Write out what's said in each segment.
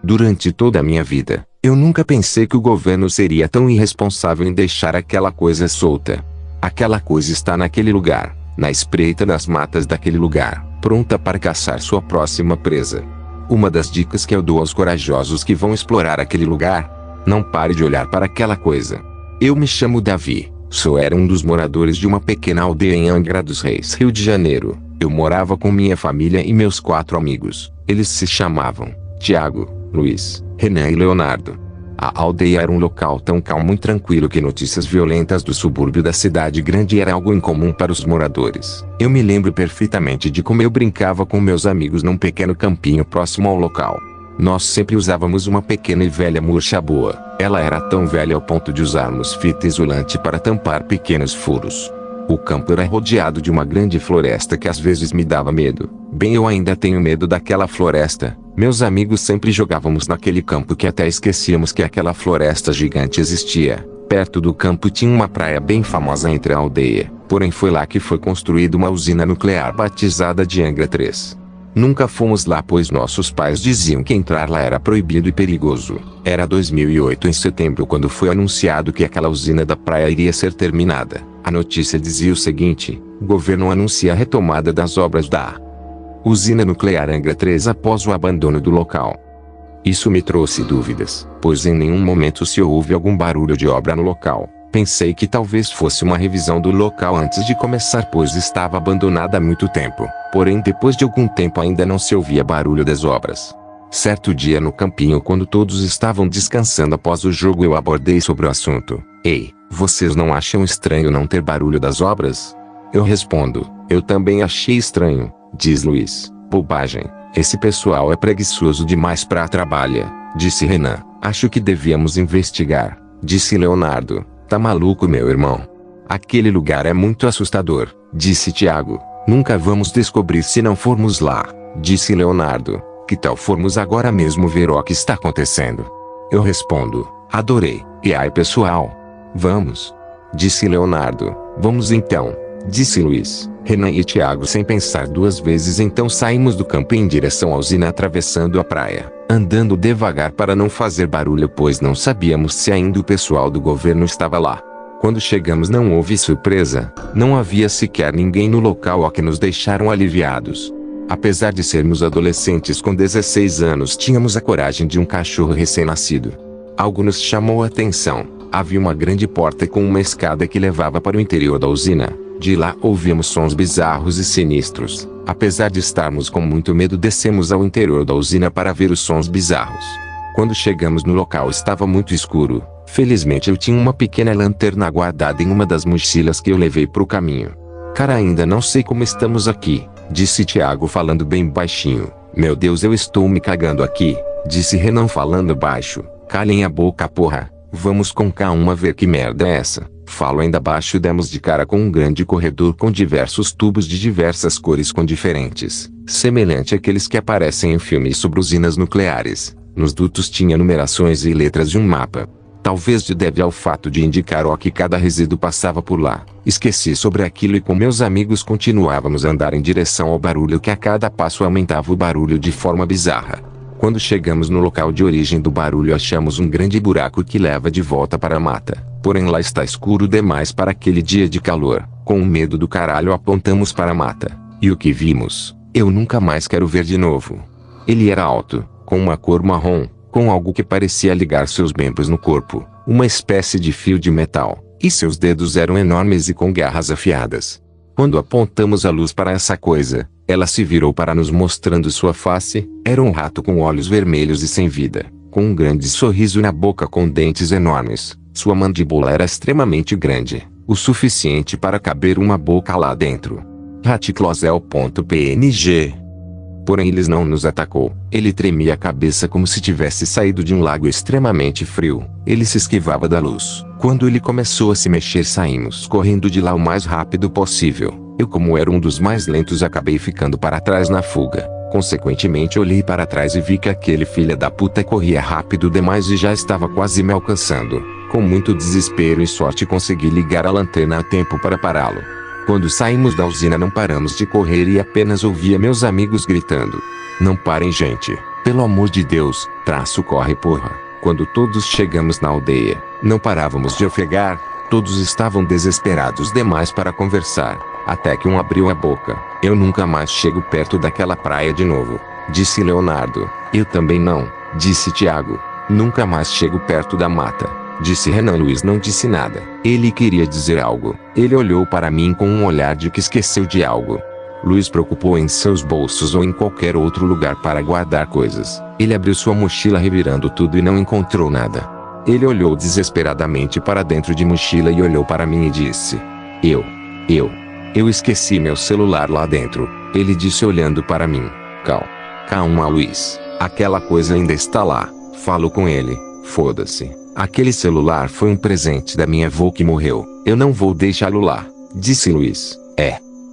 Durante toda a minha vida, eu nunca pensei que o governo seria tão irresponsável em deixar aquela coisa solta. Aquela coisa está naquele lugar, na espreita das matas daquele lugar, pronta para caçar sua próxima presa. Uma das dicas que eu dou aos corajosos que vão explorar aquele lugar: não pare de olhar para aquela coisa. Eu me chamo Davi, era um dos moradores de uma pequena aldeia em Angra dos Reis, Rio de Janeiro. Eu morava com minha família e meus 4 amigos. Eles se chamavam Tiago, Luiz, Renan e Leonardo. A aldeia era um local tão calmo e tranquilo que notícias violentas do subúrbio da cidade grande era algo incomum para os moradores. Eu me lembro perfeitamente de como eu brincava com meus amigos num pequeno campinho próximo ao local. Nós sempre usávamos uma pequena e velha murcha boa. Ela era tão velha ao ponto de usarmos fita isolante para tampar pequenos furos. O campo era rodeado de uma grande floresta que às vezes me dava medo. Bem, eu ainda tenho medo daquela floresta. Meus amigos sempre jogávamos naquele campo que até esquecíamos que aquela floresta gigante existia. Perto do campo tinha uma praia bem famosa entre a aldeia. Porém foi lá que foi construída uma usina nuclear batizada de Angra 3. Nunca fomos lá pois nossos pais diziam que entrar lá era proibido e perigoso. Era 2008 em setembro quando foi anunciado que aquela usina da praia iria ser terminada. A notícia dizia o seguinte: o governo anuncia a retomada das obras da usina nuclear Angra 3 após o abandono do local. Isso me trouxe dúvidas, pois em nenhum momento se ouve algum barulho de obra no local. Pensei que talvez fosse uma revisão do local antes de começar pois estava abandonada há muito tempo. Porém depois de algum tempo ainda não se ouvia barulho das obras. Certo dia no campinho quando todos estavam descansando após o jogo eu abordei sobre o assunto. Ei, vocês não acham estranho não ter barulho das obras? Eu respondo, eu também achei estranho, diz Luiz. Bobagem, esse pessoal é preguiçoso demais para trabalhar, disse Renan. Acho que devíamos investigar, disse Leonardo. Tá maluco meu irmão? Aquele lugar é muito assustador, disse Tiago. Nunca vamos descobrir se não formos lá, disse Leonardo. Que tal formos agora mesmo ver o que está acontecendo? Eu respondo, adorei. E aí pessoal? Vamos, disse Leonardo. Vamos então, disse Luiz. Renan e Tiago sem pensar 2 vezes então saímos do campo em direção à usina atravessando a praia, andando devagar para não fazer barulho pois não sabíamos se ainda o pessoal do governo estava lá. Quando chegamos não houve surpresa, não havia sequer ninguém no local o que nos deixaram aliviados. Apesar de sermos adolescentes com 16 anos tínhamos a coragem de um cachorro recém-nascido. Algo nos chamou a atenção, havia uma grande porta com uma escada que levava para o interior da usina. De lá ouvíamos sons bizarros e sinistros. Apesar de estarmos com muito medo descemos ao interior da usina para ver os sons bizarros. Quando chegamos no local estava muito escuro. Felizmente eu tinha uma pequena lanterna guardada em uma das mochilas que eu levei para o caminho. Cara, ainda não sei como estamos aqui, disse Tiago falando bem baixinho. Meu Deus, eu estou me cagando aqui, disse Renan falando baixo. Calem a boca porra, vamos com calma ver que merda é essa. Falo ainda baixo. Demos de cara com um grande corredor com diversos tubos de diversas cores com diferentes, semelhante àqueles que aparecem em filmes sobre usinas nucleares. Nos dutos tinha numerações e letras de um mapa. Talvez deve ao fato de indicar o que cada resíduo passava por lá. Esqueci sobre aquilo e com meus amigos continuávamos a andar em direção ao barulho que a cada passo aumentava o barulho de forma bizarra. Quando chegamos no local de origem do barulho achamos um grande buraco que leva de volta para a mata. Porém lá está escuro demais para aquele dia de calor. Com medo do caralho apontamos para a mata. E o que vimos, eu nunca mais quero ver de novo. Ele era alto, com uma cor marrom, com algo que parecia ligar seus membros no corpo, uma espécie de fio de metal, e seus dedos eram enormes e com garras afiadas. Quando apontamos a luz para essa coisa, ela se virou para nos mostrando sua face. Era um rato com olhos vermelhos e sem vida, com um grande sorriso na boca com dentes enormes. Sua mandíbula era extremamente grande, o suficiente para caber uma boca lá dentro. Raticlosel.png. Porém ele não nos atacou. Ele tremia a cabeça como se tivesse saído de um lago extremamente frio. Ele se esquivava da luz. Quando ele começou a se mexer saímos correndo de lá o mais rápido possível. Eu, como era um dos mais lentos, acabei ficando para trás na fuga. Consequentemente olhei para trás e vi que aquele filho da puta corria rápido demais e já estava quase me alcançando. Com muito desespero e sorte consegui ligar a lanterna a tempo para pará-lo. Quando saímos da usina não paramos de correr e apenas ouvia meus amigos gritando: "Não parem gente! Pelo amor de Deus, corre porra. Quando todos chegamos na aldeia, não parávamos de ofegar, todos estavam desesperados demais para conversar, até que um abriu a boca. Eu nunca mais chego perto daquela praia de novo, disse Leonardo. Eu também não, disse Tiago. Nunca mais chego perto da mata, disse Renan. Luiz não disse nada. Ele queria dizer algo. Ele olhou para mim com um olhar de que esqueceu de algo. Luiz procurou em seus bolsos ou em qualquer outro lugar para guardar coisas. Ele abriu sua mochila revirando tudo e não encontrou nada. Ele olhou desesperadamente para dentro de mochila e olhou para mim e disse: Eu esqueci meu celular lá dentro. Ele disse olhando para mim. Calma, Luiz. Aquela coisa ainda está lá. Falo com ele. Foda-se. Aquele celular foi um presente da minha avó que morreu. Eu não vou deixá-lo lá, disse Luiz.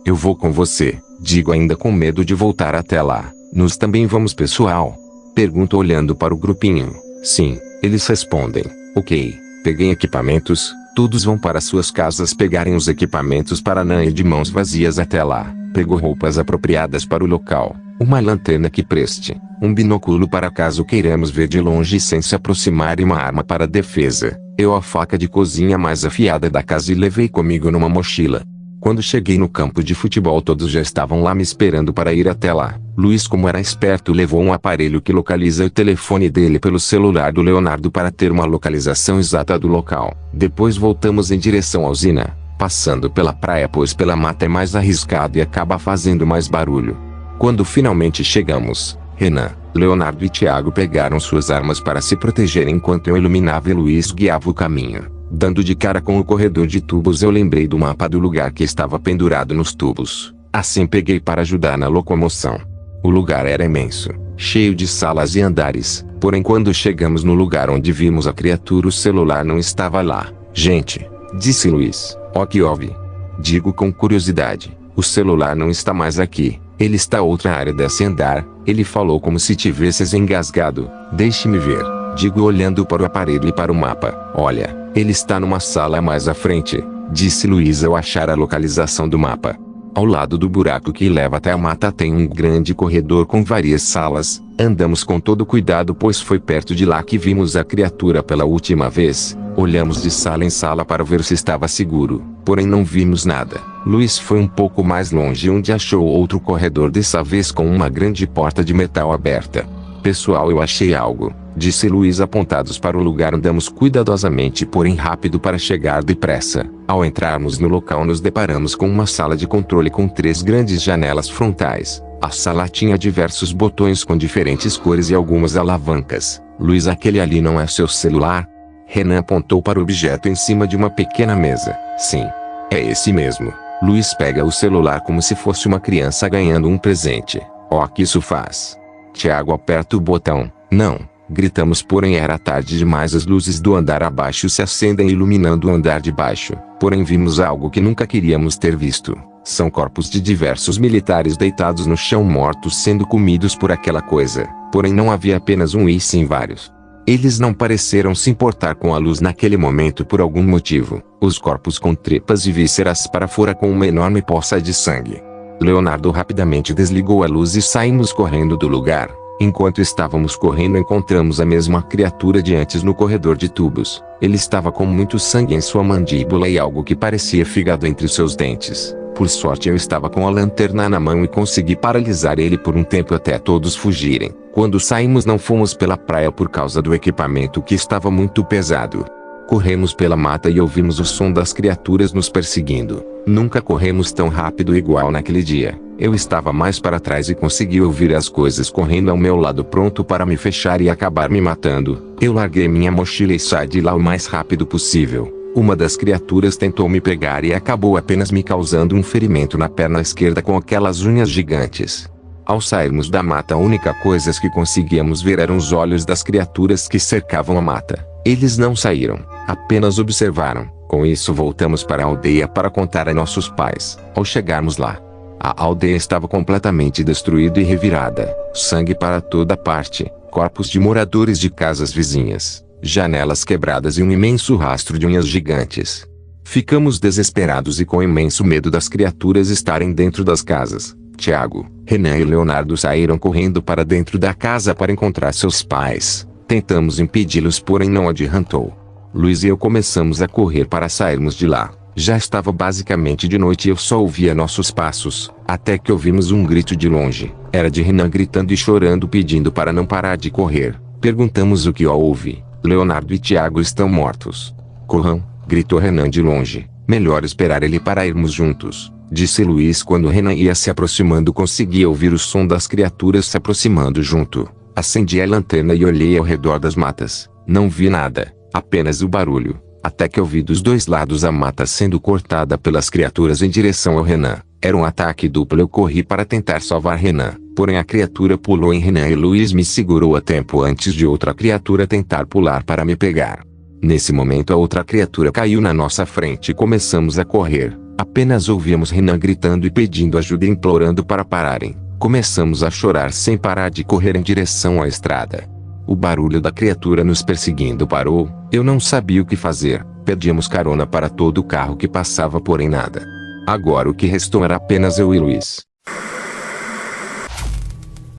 Eu vou com você, digo ainda com medo de voltar até lá. Nós também vamos, pessoal? Pergunto olhando para o grupinho. Sim, eles respondem. Ok. Peguem equipamentos, todos vão para suas casas pegarem os equipamentos para não ir de mãos vazias até lá. Pegou roupas apropriadas para o local, uma lanterna que preste, um binóculo para caso queiramos ver de longe sem se aproximar e uma arma para defesa. Eu a faca de cozinha mais afiada da casa e levei comigo numa mochila. Quando cheguei no campo de futebol todos já estavam lá me esperando para ir até lá. Luiz, como era esperto, levou um aparelho que localiza o telefone dele pelo celular do Leonardo para ter uma localização exata do local. Depois voltamos em direção à usina, passando pela praia pois pela mata é mais arriscado e acaba fazendo mais barulho. Quando finalmente chegamos, Renan, Leonardo e Tiago pegaram suas armas para se proteger enquanto eu iluminava e Luiz guiava o caminho. Dando de cara com o corredor de tubos eu lembrei do mapa do lugar que estava pendurado nos tubos. Assim peguei para ajudar na locomoção. O lugar era imenso, cheio de salas e andares, porém quando chegamos no lugar onde vimos a criatura o celular não estava lá. Gente, disse Luiz, ó que houve? Digo com curiosidade, o celular não está mais aqui, ele está outra área desse andar, ele falou como se tivesse engasgado. Deixe-me ver, digo olhando para o aparelho e para o mapa. Olha, ele está numa sala mais à frente, disse Luiz ao achar a localização do mapa. Ao lado do buraco que leva até a mata tem um grande corredor com várias salas. Andamos com todo cuidado pois foi perto de lá que vimos a criatura pela última vez. Olhamos de sala em sala para ver se estava seguro, porém não vimos nada. Luiz foi um pouco mais longe onde achou outro corredor, dessa vez com uma grande porta de metal aberta. Pessoal, eu achei algo, disse Luiz apontados para o lugar. Andamos cuidadosamente porém rápido para chegar depressa. Ao entrarmos no local nos deparamos com uma sala de controle com 3 grandes janelas frontais. A sala tinha diversos botões com diferentes cores e algumas alavancas. Luiz, aquele ali não é seu celular? Renan apontou para o objeto em cima de uma pequena mesa. Sim, é esse mesmo. Luiz pega o celular como se fosse uma criança ganhando um presente. Ó, que isso faz? Tiago aperta o botão. Não, gritamos, porém era tarde demais. As luzes do andar abaixo se acendem iluminando o andar de baixo. Porém vimos algo que nunca queríamos ter visto. São corpos de diversos militares deitados no chão mortos sendo comidos por aquela coisa. Porém não havia apenas um e sim vários. Eles não pareceram se importar com a luz naquele momento por algum motivo. Os corpos com tripas e vísceras para fora com uma enorme poça de sangue. Leonardo rapidamente desligou a luz e saímos correndo do lugar. Enquanto estávamos correndo encontramos a mesma criatura de antes no corredor de tubos. Ele estava com muito sangue em sua mandíbula e algo que parecia fígado entre seus dentes. Por sorte eu estava com a lanterna na mão e consegui paralisar ele por um tempo até todos fugirem. Quando saímos não fomos pela praia por causa do equipamento que estava muito pesado. Corremos pela mata e ouvimos o som das criaturas nos perseguindo. Nunca corremos tão rápido igual naquele dia. Eu estava mais para trás e consegui ouvir as coisas correndo ao meu lado pronto para me fechar e acabar me matando. Eu larguei minha mochila e saí de lá o mais rápido possível. Uma das criaturas tentou me pegar e acabou apenas me causando um ferimento na perna esquerda com aquelas unhas gigantes. Ao sairmos da mata a única coisa que conseguíamos ver eram os olhos das criaturas que cercavam a mata. Eles não saíram, apenas observaram. Com isso voltamos para a aldeia para contar a nossos pais. Ao chegarmos lá, a aldeia estava completamente destruída e revirada. Sangue para toda parte, corpos de moradores de casas vizinhas, janelas quebradas e um imenso rastro de unhas gigantes. Ficamos desesperados e com imenso medo das criaturas estarem dentro das casas. Tiago, Renan e Leonardo saíram correndo para dentro da casa para encontrar seus pais. Tentamos impedi-los, porém não adiantou. Luiz e eu começamos a correr para sairmos de lá. Já estava basicamente de noite e eu só ouvia nossos passos, até que ouvimos um grito de longe. Era de Renan gritando e chorando, pedindo para não parar de correr. Perguntamos o que houve. Leonardo e Tiago estão mortos. Corram, gritou Renan de longe. Melhor esperar ele para irmos juntos, disse Luiz. Quando Renan ia se aproximando, conseguia ouvir o som das criaturas se aproximando junto. Acendi a lanterna e olhei ao redor das matas. Não vi nada, apenas o barulho. Até que ouvi dos dois lados a mata sendo cortada pelas criaturas em direção ao Renan. Era um ataque duplo. Eu corri para tentar salvar Renan, porém a criatura pulou em Renan e Luiz me segurou a tempo antes de outra criatura tentar pular para me pegar. Nesse momento a outra criatura caiu na nossa frente e começamos a correr. Apenas ouvíamos Renan gritando e pedindo ajuda e implorando para pararem. Começamos a chorar sem parar de correr em direção à estrada. O barulho da criatura nos perseguindo parou. Eu não sabia o que fazer. Pedíamos carona para todo o carro que passava, porém nada. Agora o que restou era apenas eu e Luiz.